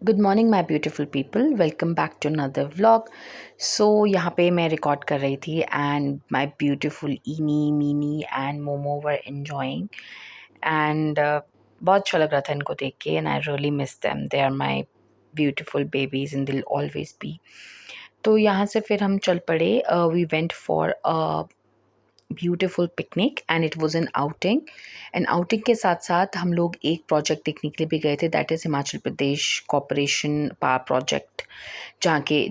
Good morning my beautiful people, welcome back to another vlog. यहाँ पे मैं record कर रही थी and my beautiful Ini Mini and Momo were enjoying and बहुत अच्छा लग रहा था इनको देख के and I really miss them. They are my beautiful babies and दिल ऑलवेज बी। तो यहाँ से फिर हम चल पड़े। We went for a beautiful picnic and it was an outing. And outing के साथ साथ हम लोग एक प्रोजेक्ट देखने के लिए भी गए थे, that is Himachal Pradesh corporation power project, जहाँ के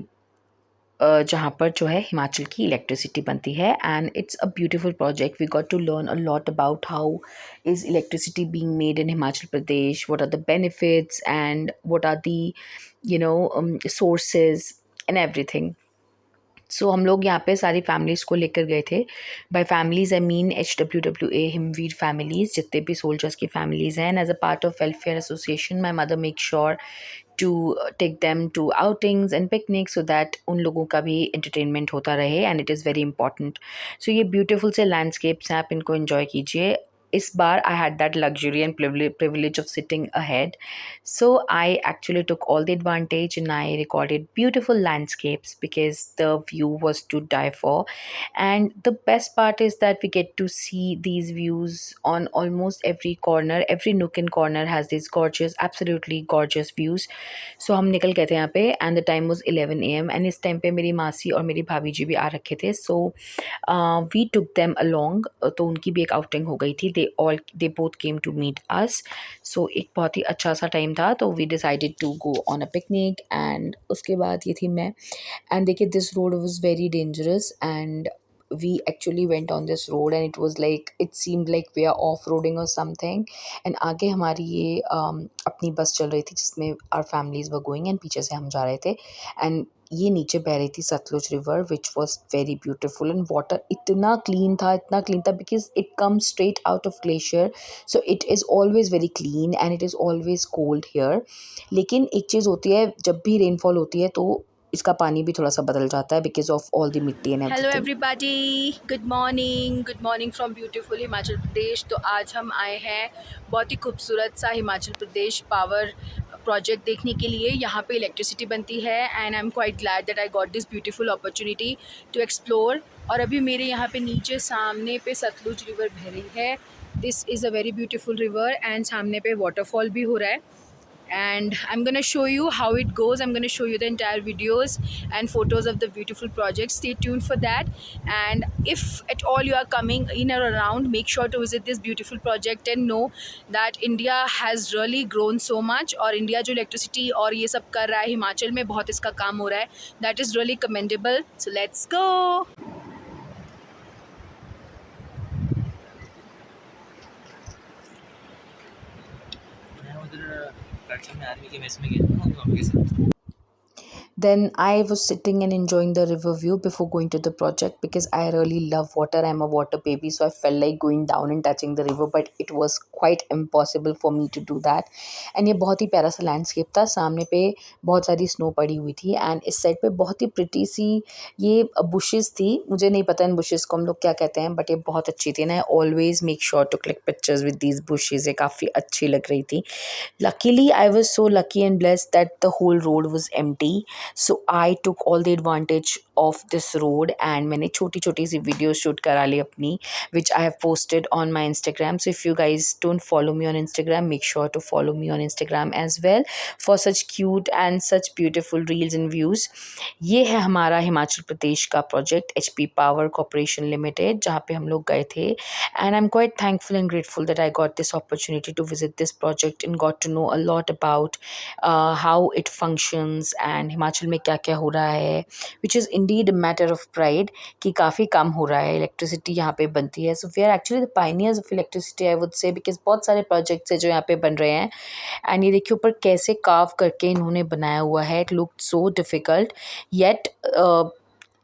जहाँ पर जो है हिमाचल की इलेक्ट्रिसिटी बनती है and it's a beautiful project. We got to learn a lot about how is electricity being made in Himachal Pradesh, what are the benefits and what are the sources and everything. हम लोग यहाँ पे सारी फैमिलीज़ को लेकर गए थे। By families I mean HWWA Himveer families, जितने भी सोल्जर्स की फैमिलीज़ हैं। And as a part of welfare association my mother make sure to take them to outings and picnic so that उन लोगों का भी एंटरटेनमेंट होता रहे and it is very important. ये ब्यूटीफुल से लैंडस्केप्स हैं, आप इनको इन्जॉय कीजिए। इस बार I had that luxury and privilege of sitting ahead. So I actually took all the advantage and I recorded beautiful landscapes because the view was to die for. And the best part is that we get to see these views on almost every corner. Every nook and corner has these gorgeous, absolutely gorgeous views. हम निकल गए थे यहाँ पे and the time was 11 AM and इस time पे मेरी मासी और मेरी भाभी जी भी आ रखे थे। वी टुक देम अलोंग, तो उनकी भी एक आउटिंग हो गई थी। They both came to meet us. एक बहुत ही अच्छा सा टाइम था, तो we decided to go on a picnic and उसके बाद ये थी मैं। एंड देखिए, this road was very dangerous and we actually went on this road and it was like it seemed like we are off-roading or something. And आगे हमारी ये अपनी बस चल रही थी जिसमें our families were going and पीछे से हम जा रहे थे। एंड ये नीचे बह रही थी Satluj river which was very beautiful and water इतना क्लीन था because it comes straight out of glacier. So it is always very clean and it is always cold here. लेकिन एक चीज़ होती है, जब भी रेनफॉल होती है तो इसका पानी भी थोड़ा सा बदल जाता है because of all the mitti and hello everything. Everybody, good morning from beautiful Himachal Pradesh. तो आज हम आए हैं बहुत ही खूबसूरत सा हिमाचल प्रदेश पावर प्रोजेक्ट देखने के लिए। यहाँ पे इलेक्ट्रिसिटी बनती है and I am quite glad that I got this beautiful opportunity to explore. और अभी मेरे यहाँ पे नीचे सामने पे सतलुज रिवर बह रही है। This is a very beautiful river and सामने पे वाटरफॉल भी हो रहा है। And I'm gonna show you how it goes. I'm gonna show you the entire videos and photos of the beautiful project. Stay tuned for that. And if at all you are coming in or around, make sure to visit this beautiful project and know that India has really grown so much. और India जो electricity और ये सब कर रहा है, हिमाचल में बहुत इसका काम हो रहा है. That is really commendable. So let's go. Then I was sitting and enjoying the river view before going to the project because I really love water. I'm a water baby, so I felt like going down and touching the river, but it was quite impossible for me to do that. And ये बहुत ही प्यारा सा landscape था, सामने पे बहुत सारी snow पड़ी हुई थी एंड इस साइड पे बहुत ही प्रिटी सी ये बुशेस थी। मुझे नहीं पता इन बुशेस को हम लोग क्या कहते हैं, बट ये बहुत अच्छी थी। ना always make sure to click pictures with these bushes, ये काफ़ी अच्छी लग रही थी। Luckily, I was so lucky and blessed that the whole road was empty. So I took all the advantage of this road and मैंने छोटी छोटी सी video shoot करा ली अपनी, which I have posted on my Instagram. So if you guys don't follow me on Instagram, make sure to follow me on Instagram as well for such cute and such beautiful reels and views. ये है हमारा हिमाचल प्रदेश का project HP power corporation limited, जहाँ पे हम लोग गए थे। And I'm quite thankful and grateful that I got this opportunity to visit this project and got to know a lot about how it functions and Himachal में क्या क्या हो रहा है, which is indeed a matter of pride कि काफ़ी कम हो रहा है, इलेक्ट्रिसिटी यहाँ पे बनती है। So we are actually the pioneers of electricity, I would say, because बहुत सारे प्रोजेक्ट्स हैं जो यहाँ पे बन रहे हैं। एंड ये देखिए ऊपर कैसे कार्व करके इन्होंने बनाया हुआ है, it look so difficult yet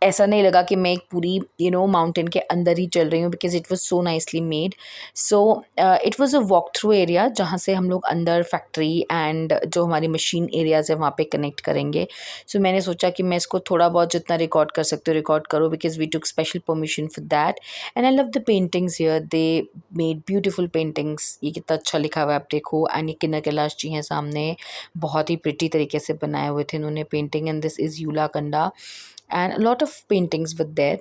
ऐसा नहीं लगा कि मैं एक पूरी माउंटेन के अंदर ही चल रही हूँ, because it was so nicely made. So it was a walk through area जहाँ से हम लोग अंदर फैक्ट्री एंड जो हमारी मशीन एरियाज है वहाँ पे कनेक्ट करेंगे. सो मैंने सोचा कि मैं इसको थोड़ा बहुत जितना रिकॉर्ड कर सकते हो रिकॉर्ड करो, because we took special permission for that. And I love the paintings here, they made beautiful paintings. ये कितना अच्छा लिखा हुआ है आप देखो. एंड ये किन्नर कैलाश जी हैं सामने, बहुत ही प्रिटी तरीके से बनाए हुए थे इन्होंने painting. And this is Yulla Kanda, and a lot of paintings were there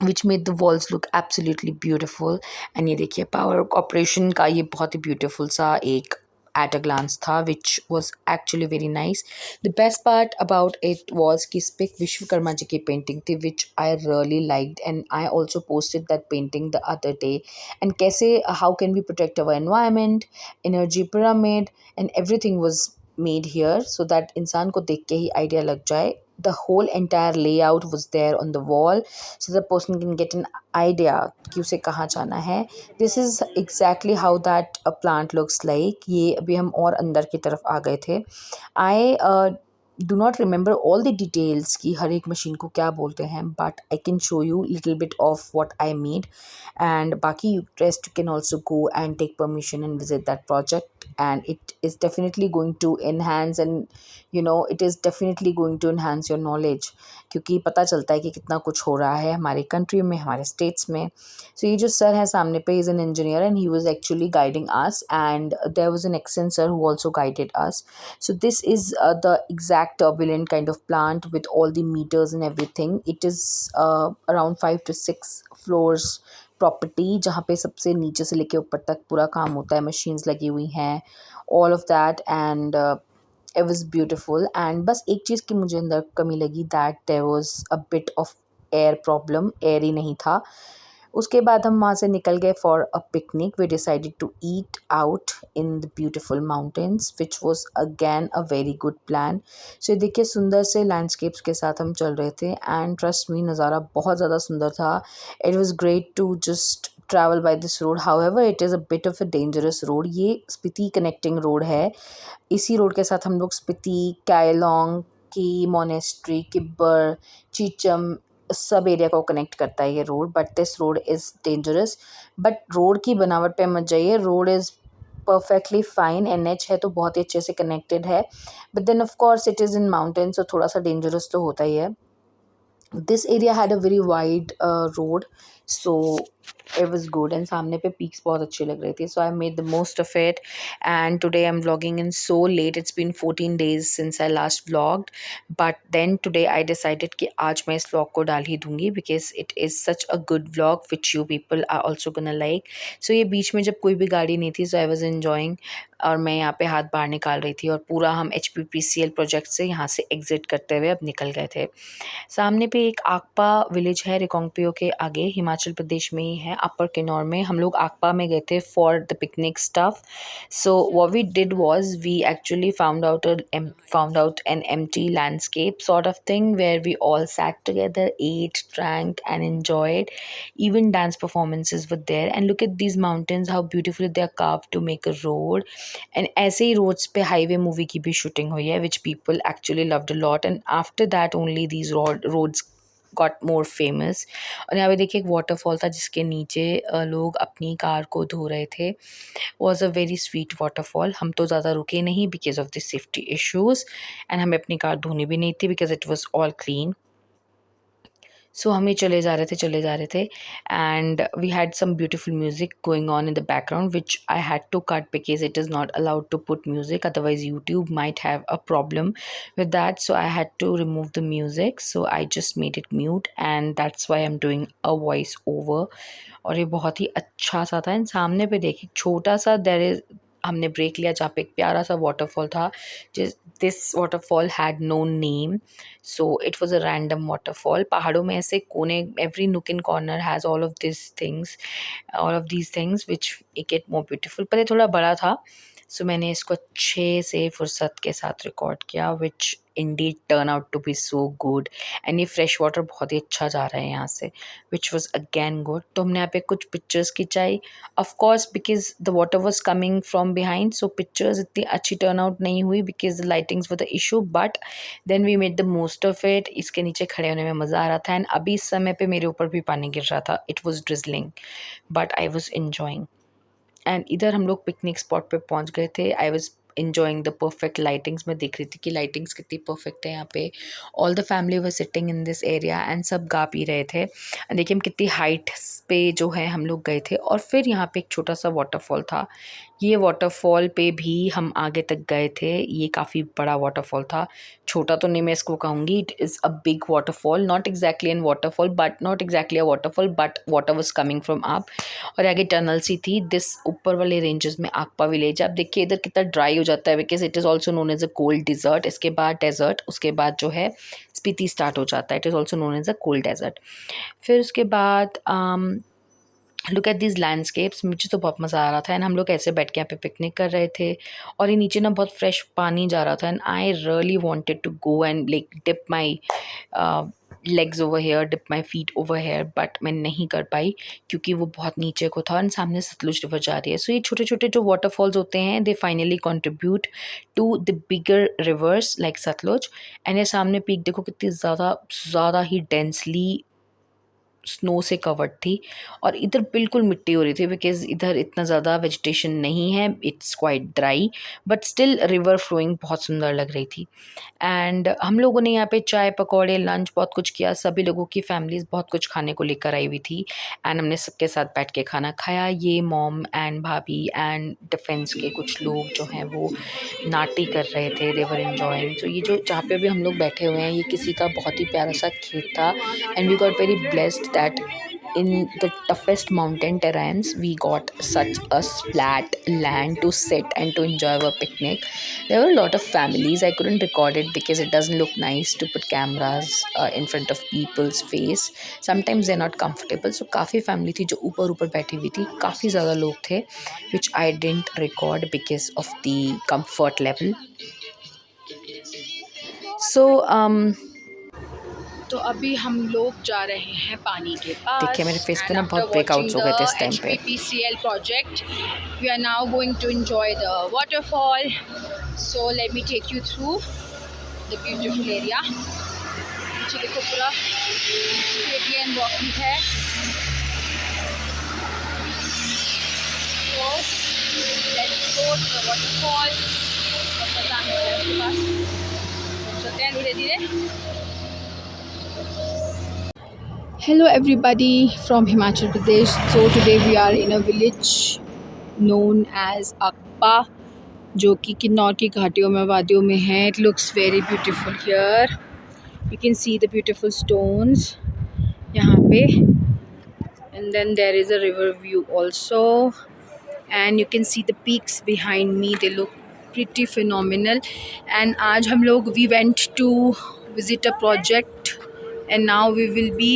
which made the walls look absolutely beautiful. And ये देखिए पावर ऑपरेशन का ये बहुत ही ब्यूटीफुल सा एक at a glance था, which was actually very nice. The best part about it was कि इस पे विश्वकर्मा जी की पेंटिंग थी, which I really liked, and I also posted that painting the other day. And कैसे how can we protect our environment, energy pyramid, and everything was made here so that इंसान को देख के ही आइडिया लग जाए. The whole entire layout was there on the wall so the person can get an idea कि उसे कहाँ जाना है. This is exactly how that a plant looks like. ये अभी हम और अंदर की तरफ आ गए थे. I do not remember all the details कि हर एक मशीन को क्या बोलते हैं, but I can show you little bit of what I made. And बाकी rest you can also go and take permission and visit that project, and it is definitely going to enhance, and it is definitely going to enhance your knowledge, क्योंकि पता चलता है कि कितना कुछ हो रहा है हमारे कंट्री में, हमारे स्टेट्स में. सो ये जो सर है सामने पे, is an engineer and he was actually guiding us, and there was an accent sir who also guided us. So this is the exact turbulent kind of plant with all the meters and everything. It is around 5 to 6 floors property, जहाँ पे सबसे नीचे से लेके ऊपर तक पूरा काम होता है. मशीन्स लगी हुई हैं, all of that. And it was beautiful. And बस एक चीज़ की मुझे अंदर कमी लगी, that there was a bit of air problem. Air ही नहीं था. उसके बाद हम वहाँ से निकल गए for a picnic. We decided to eat out in the beautiful mountains, which was again a very good plan. So देखिए सुंदर से लैंडस्केप्स के साथ हम चल रहे थे, एंड ट्रस्ट मी नज़ारा बहुत ज़्यादा सुंदर था. It was great to just travel by this road. However it is a bit of a dangerous road. ये स्पीति कनेक्टिंग रोड है. इसी रोड के साथ हम लोग स्पीति, कायलोंग की मोनेस्ट्री, किब्बर, चीचम, सब एरिया को कनेक्ट करता है ये road. But this road is dangerous. But road की बनावट पे मत जाइए. Road is perfectly fine. NH है तो बहुत ही अच्छे से कनेक्टेड है. But then of course it is in mountain, so थोड़ा सा डेंजरस तो होता ही है. This area had a very wide road, so it was good. And सामने पे peaks बहुत अच्छे लग रहे थे, so I made the most of it. And today I'm vlogging in so late. It's been 14 days since I last vlogged, but then today I decided कि आज मैं इस vlog को डाल ही दूँगी, because it is such a good vlog which you people are also gonna like. So ये बीच में जब कोई भी गाड़ी नहीं थी, so I was enjoying, और मैं यहाँ पे हाथ बाहर निकाल रही थी, और पूरा हम HPPCL प्रोजेक्ट से यहाँ से एग्ज़िट करते हुए अब निकल गए थे. सामने पे एक आकपा विलेज है रिकांगपिओ के आगे, हिमाचल प्रदेश में ही है, अपर किन्नौर में. हम लोग आकपा में गए थे for the picnic stuff. So what we did was we actually found out an empty landscape sort of thing where we all sat together, ate, drank, and enjoyed. Even dance performances were there. And look at these mountains, how beautifully they are carved to make a road. And ऐसे ही roads पे highway movie की भी shooting हुई है, which people actually loved a lot. And after that only these roads got more famous. और यहाँ पे देखिए एक वाटरफॉल था जिसके नीचे लोग अपनी कार को धो रहे थे. Was a very sweet waterfall. हम तो ज़्यादा रुके नहीं because of the safety issues, and हमें अपनी कार धोनी भी नहीं थी because it was all clean. So हम ही चले जा रहे थे, and we had some beautiful music going on in the background, which I had to cut because it is not allowed to put music, otherwise YouTube might have a problem with that. So I had to remove the music, so I just made it mute, and that's why I'm doing a voice over. और ये बहुत ही अच्छा सा था. And सामने पे देखिए छोटा सा देयर इज़, हमने ब्रेक लिया जहाँ पे एक प्यारा सा वाटरफॉल था. जिस this waterfall had no name, so it was a random waterfall. पहाड़ों में ऐसे कोने, every nook and corner has all of these things which make it more beautiful. पर ये थोड़ा बड़ा था, सो मैंने इसको अच्छे से फुर्सत के साथ रिकॉर्ड किया, which indeed turn out to be so good. And ये फ्रेश वाटर बहुत ही अच्छा जा रहा है यहाँ से, विच वॉज अगेन गुड। तो हमने यहाँ पे कुछ पिक्चर्स खिंचाई, of course because the water was coming from behind, so pictures इतनी अच्छी टर्न आउट नहीं हुई because the lightings were the issue, but then we made the most of it. इसके नीचे खड़े होने में मज़ा आ रहा था। एंड अभी इस समय पे मेरे ऊपर भी पानी गिर रहा था, it was drizzling, but I was enjoying. And इधर हम लोग पिकनिक स्पॉट पे पहुंच गए थे। I was enjoying the perfect lightings। मैं देख रही थी कि लाइटिंग्स कितनी परफेक्ट है यहाँ पे। All the family were sitting in this area and सब गा पी रहे थे। देखिए हम कितनी हाइट पे जो है हम लोग गए थे। और फिर यहाँ पे एक छोटा सा वाटरफॉल था। ये वाटरफॉल पे भी हम आगे तक गए थे। ये काफ़ी बड़ा वाटरफॉल था, छोटा तो नहीं मैं इसको कहूँगी, it is a big waterfall, not exactly an waterfall but not exactly a waterfall, but water was coming from up. और आगे टनल सी थी। दिस ऊपर वाले रेंजेस में आकपा विलेज। आप देखिए इधर कितना ड्राई हो जाता है because it is also known as a cold desert. इसके बाद डेजर्ट, उसके बाद जो है स्पीति स्टार्ट हो जाता है। It is also known as a cold desert. फिर उसके बाद लुक एट दिस लैंडस्केप्स। मुझे तो बहुत मज़ा आ रहा था। एंड हम लोग ऐसे बैठ के यहाँ पे पिकनिक कर रहे थे और ये नीचे ना बहुत फ्रेश पानी जा रहा था। And I really wanted to go and like dip my legs over here, dip my feet over here, but मैं नहीं कर पाई क्योंकि वो बहुत नीचे को था। एंड सामने सतलुज रिवर जा रही है। सो ये छोटे छोटे जो वाटरफॉल्स होते हैं they finally contribute to the bigger rivers like Sutlej. And ये सामने पीक देखो कितनी ज़्यादा ही डेंसली स्नो से कवर्ड थी। और इधर बिल्कुल मिट्टी हो रही थी बिकॉज इधर इतना ज़्यादा वेजिटेशन नहीं है, it's quite dry, but still river flowing बहुत सुंदर लग रही थी। एंड हम लोगों ने यहाँ पे चाय पकौड़े लंच बहुत कुछ किया। सभी लोगों की फैमिलीज़ बहुत कुछ खाने को लेकर आई हुई थी एंड हमने सबके साथ बैठ के खाना खाया। ये मॉम एंड भाभी एंड डिफेंस के कुछ लोग जो हैं वो नाटी कर रहे थे, देवर एंजॉइंग। तो ये जो जहाँ पे भी हम लोग बैठे हुए हैं ये किसी का बहुत ही प्यारा सा खेत था। And we got very blessed that in the toughest mountain terrains we got such a flat land to sit and to enjoy our picnic. There were a lot of families. I couldn't record it because it doesn't look nice to put cameras in front of people's face. Sometimes they're not comfortable. So काफ़ी family थी जो ऊपर ऊपर बैठी हुई थी, काफ़ी ज़्यादा लोग थे which I didn't record because of the comfort level. So तो अभी हम लोग जा रहे हैं पानी के पास। देखिए मेरे फेस पे एंड ना आफ्टर बहुत वाचिंग ब्रेकआउट्स हो द गए थे इस टाइम पे। HPPCL project we are now going to enjoy the waterfall. So let me take you through the beautiful area. पीछे देखो पूरा शेडी एंड रॉकी है। So let's go to the waterfall। बहुत मज़ा आने वाला है उसके पास। चलते हैं धीरे धीरे। Hello everybody from Himachal Pradesh. So today we are in a village known as Akpa, जो कि किन्नौर की घाटियों में वादियों में है। It looks very beautiful here. You can see the beautiful stones यहाँ पे, and then there is a river view also, and you can see the peaks behind me. They look pretty phenomenal. And आज हम लोग we went to visit a project and now we will be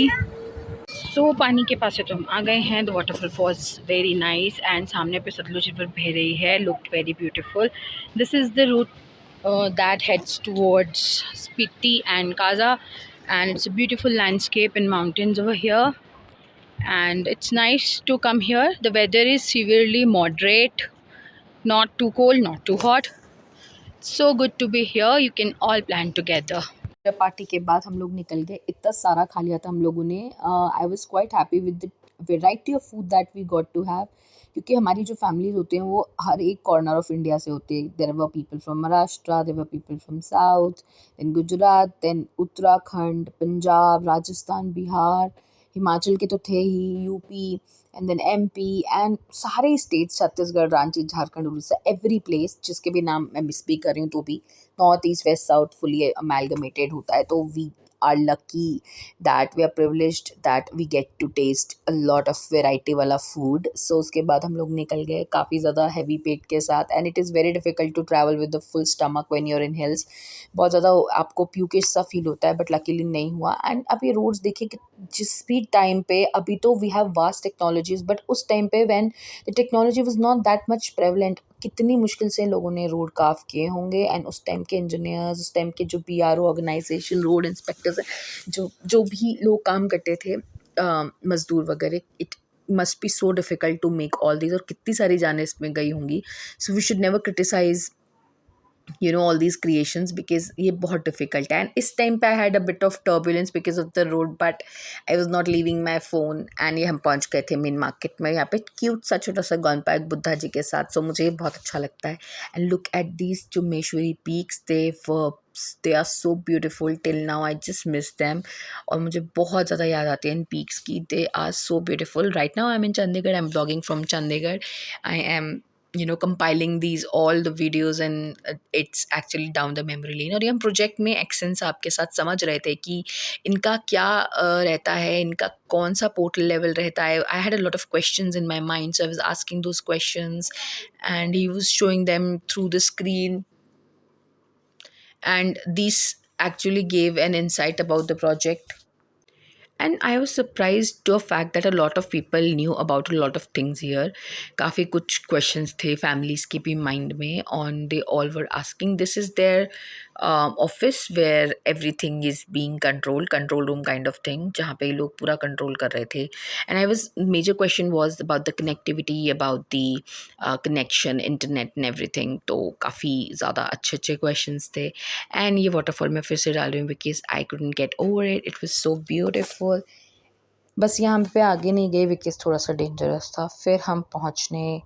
पानी के पास से तो हम आ गए हैं। The waterfall was very nice and सामने पे सतलुज रिवर बह रही है, looked very beautiful. This is the route that heads towards Spiti and Kaza and it's a beautiful landscape in mountains over here and it's nice to come here. The weather is severely moderate, not too cold, not too hot. So good to be here. You can all plan together. Party के बाद हम लोग निकल गए। इतना सारा खा लिया था हम लोगों ने। I was quite happy with the variety of food that we got to have, क्योंकि हमारी जो फैमिलीज होते हैं वो हर एक कॉर्नर ऑफ इंडिया से होते हैं। There were people from Maharashtra, there were people from south, then Gujarat, then Uttarakhand, Punjab, Rajasthan, Bihar, Himachal के तो थे ही, UP and then MP and सारे states, Chhattisgarh, Ranchi, Jharkhand, Orissa, every place जिसके भी नाम मैं मिस भी कर रही हूँ तो भी north east west south fully amalgamated होता है। तो we are lucky that we are privileged that we get to taste a lot of variety वाला food. So उसके बाद हम लोग निकल गए काफ़ी ज़्यादा heavy पेट के साथ and it is very difficult to travel with the full stomach when you're in hills. बहुत ज़्यादा आपको प्यूकिश सा फील होता है बट लकीली नहीं हुआ। एंड अब ये रोड्स देखिए कि जिस भी टाइम पे, अभी तो we have vast technologies but उस टाइम पे when the technology was not that much prevalent, कितनी मुश्किल से लोगों ने रोड कार्व किए होंगे, एंड उस टाइम के इंजीनियर्स, उस टाइम के जो पीआरओ ऑर्गेनाइजेशन, रोड इंस्पेक्टर्स हैं, जो जो भी लोग काम करते थे, मज़दूर वगैरह, it must be so difficult to make all these, और कितनी सारी जानें इसमें गई होंगी। So we should never criticise all these creations, because ये बहुत difficult है. And इस time पे I had a bit of turbulence because of the road, but I was not leaving my phone, and ये हम पहुँच गए थे मेन मार्केट में. यहाँ पे क्यूट सा छोटा सा गन पार्क बुद्धा जी के साथ, सो मुझे ये बहुत अच्छा लगता है. And look at these Jomeshwari peaks, they are so beautiful till now. I just miss them, और मुझे बहुत ज़्यादा याद आती है इन पीक्स की. They are so beautiful. Right now I am in Chandigarh, I am blogging from Chandigarh. I am compiling these all the videos, and it's actually down the memory lane. और ये हम प्रोजेक्ट में एक्सेंस आपके साथ समझ रहे थे कि इनका क्या रहता है, इनका कौन सा पोर्टल लेवल रहता है. I had a lot of questions in my mind, so I was asking those questions, and he was showing them through the screen, and these actually gave an insight about the project. And I was surprised to a fact that a lot of people knew about a lot of things here. काफ़ी कुछ questions थे families की भी mind में, and they all were asking. This is their office where everything is being controlled, control room kind of thing, जहाँ पे लोग पूरा control कर रहे थे. And major question was about the connectivity, about the connection, internet and everything. तो काफ़ी ज़्यादा अच्छे अच्छे questions थे. And ये waterfall मैं फिर से डाल रही हूँ because I couldn't get over it. It was so beautiful. बस यहाँ पे आगे नहीं गए बिकॉज़ थोड़ा-सा डेंजरस था. फिर हम पहुँचने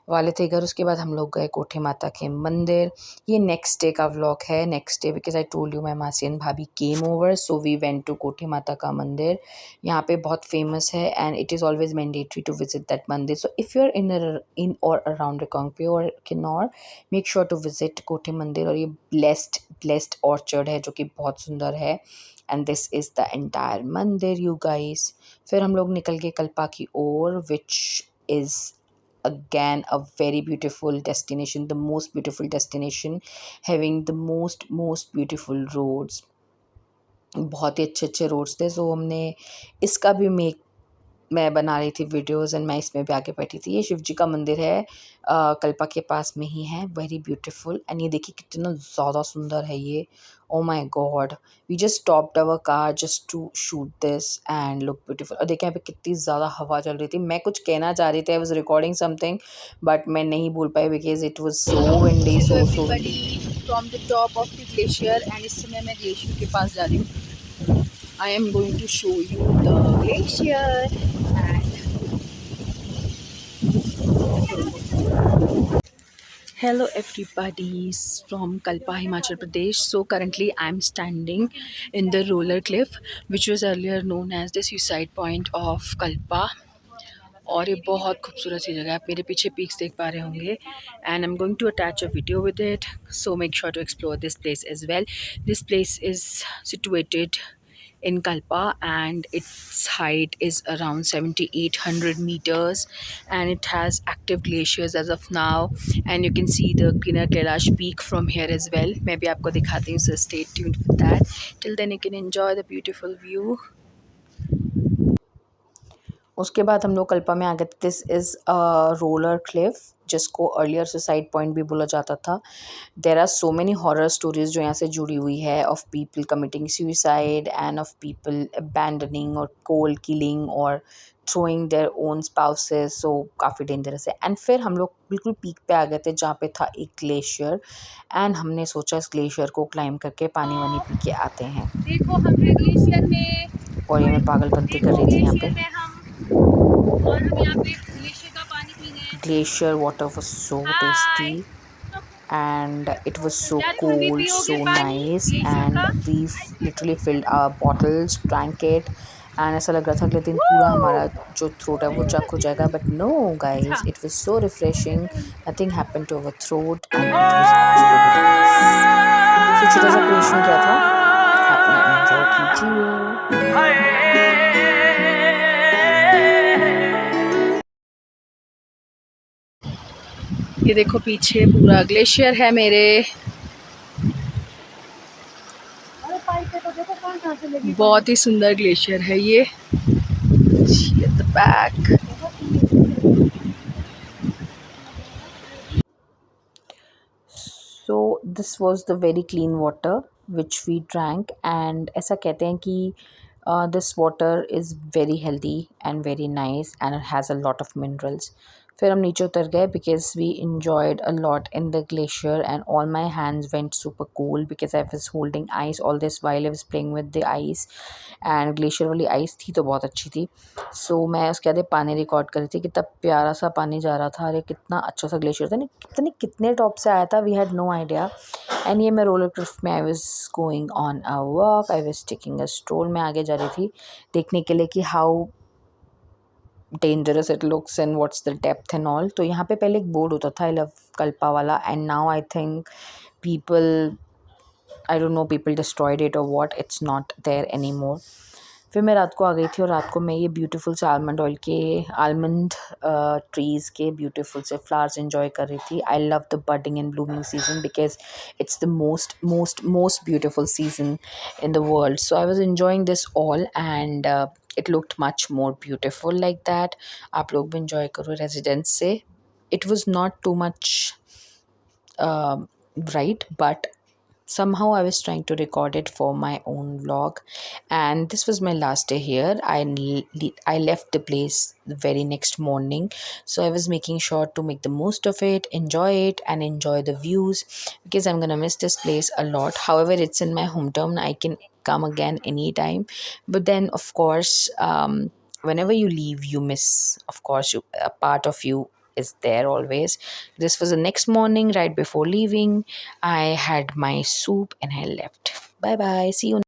वाले थे घर. उसके बाद हम लोग गए कोठी माता के मंदिर. ये नेक्स्ट डे का व्लॉग है. Next day, because I told you my masi and bhabhi came over, so we went to Kothi Mata का मंदिर. यहाँ पे बहुत फेमस है, and it is always mandatory to visit that mandir. So if you are in और around Reckong Peo और Kinnaur, make sure to visit Kothi mandir. और ये ब्लेस्ड ऑर्चर्ड है जो कि बहुत सुंदर है. And this is the entire mandir, you guys. फिर हम लोग निकल गए कल्पा की ओर, which is again a very beautiful destination, the most beautiful destination, having the most beautiful roads. बहुत ही अच्छे अच्छे रोड्स थे. सो हमने इसका भी मैं बना रही थी वीडियोस, एंड मैं इसमें भी आगे बैठी थी. ये शिव जी का मंदिर है, कल्पा के पास में ही है. Very beautiful. एंड ये देखिए कितना ज़्यादा सुंदर है ये. Oh my God, we just stopped our car just to shoot this and look beautiful. और देखिए यहाँ पे कितनी ज़्यादा हवा चल रही थी. मैं कुछ कहना चाह रही थी, I was recording something, but मैं नहीं बोल पाई because it was so windy, so windy. From the top of the glacier, and इस समय मैं ग्लेशियर के पास जा रही हूँ. I am going to show you the glacier. Hello everybody from Kalpa, Himachal Pradesh. So currently I am standing in the roller cliff, which was earlier known as the suicide point of Kalpa. और ये बहुत खूबसूरत सी जगह है. आप मेरे पीछे peaks देख पा रहे होंगे, and I am going to attach a video with it, so make sure to explore this place as well. This place is situated in Kalpa, and its height is around 7,800 meters, and it has active glaciers as of now, and you can see the Kinnar Kailash peak from here as well. मैं भी आपको दिखाती हूँ, so stay tuned for that. Till then you can enjoy the beautiful view. उसके बाद हम लोग कल्पा में आ गए. This is a roller cliff, जिसको अर्लियर सुसाइड पॉइंट भी बोला जाता था. There are so many horror stories जो यहाँ से जुड़ी हुई है, of people committing suicide, and of people abandoning और कोल्ड किलिंग और throwing their own spouses. So काफ़ी डेंजरस है. एंड फिर हम लोग बिल्कुल पीक पे आ गए थे जहाँ पे था एक ग्लेशियर, एंड हमने सोचा इस ग्लेशियर को क्लाइम करके पानी वानी पी के आते हैं. देखो हम ग्लेशियर में, और ये मैं पागलपंती कर रही थी यहाँ पे. और हम यहाँ पे ग्लेशियर का पानी पीने. Glacier water was so tasty, and it was so cold, so nice, and we literally filled our bottles, drank it, and ऐसा लग रहा था अगले दिन पूरा हमारा जो थ्रोट है वो चक हो जाएगा. But no guys, it was so refreshing, nothing happened to our throat, and it was actually very nice. So छोटा सा क्रिएशन किया था, आपने एंजॉय कीजिए. ये देखो पीछे पूरा ग्लेशियर है मेरे. बहुत ही सुंदर ग्लेशियर है ये. at the back. this was the very clean water which we drank, and ऐसा कहते हैं कि this water is very healthy and very nice and it has a lot of minerals. फिर हम नीचे उतर गए because we enjoyed a lot in the glacier and all my hands went super cold because I was holding ice all this while I was playing with the ice, and glacier वाली ice थी तो बहुत अच्छी थी. सो मैं उसके बाद पानी रिकॉर्ड कर रही थी, कितना प्यारा सा पानी जा रहा था. अरे कितना अच्छा सा ग्लेशियर था, नहीं कितने कितने टॉप से आया था, we had no idea. And ये मैं रोलर कोस्टर में I was going on a walk, I was taking a stroll. मैं आगे जा रही थी देखने के लिए कि how dangerous it looks and what's the depth and all. तो यहाँ पे पहले एक बोर्ड होता था आई लव कल्पा वाला, and now I think people, I don't know, people destroyed it और what, it's not there any more. फिर मैं रात को आ गई थी और रात को मैं ये ब्यूटीफुल से आलमंड ट्रीज़ के ब्यूटीफुल से फ्लावर्स enjoy कर रही थी. आई love the budding and blooming season because it's the most beautiful season in the world. So I was enjoying this all, and it looked much more beautiful like that. आप लोग भी enjoy करो residence से. It was not too much bright, but somehow I was trying to record it for my own vlog, and this was my last day here. I left the place the very next morning, so I was making sure to make the most of it, enjoy it, and enjoy the views because I'm gonna miss this place a lot. However, it's in my hometown, I can come again anytime, but then of course, whenever you leave, you miss, of course, a part of you is there always. This was the next morning right before leaving. I had my soup and I left. Bye bye. See you.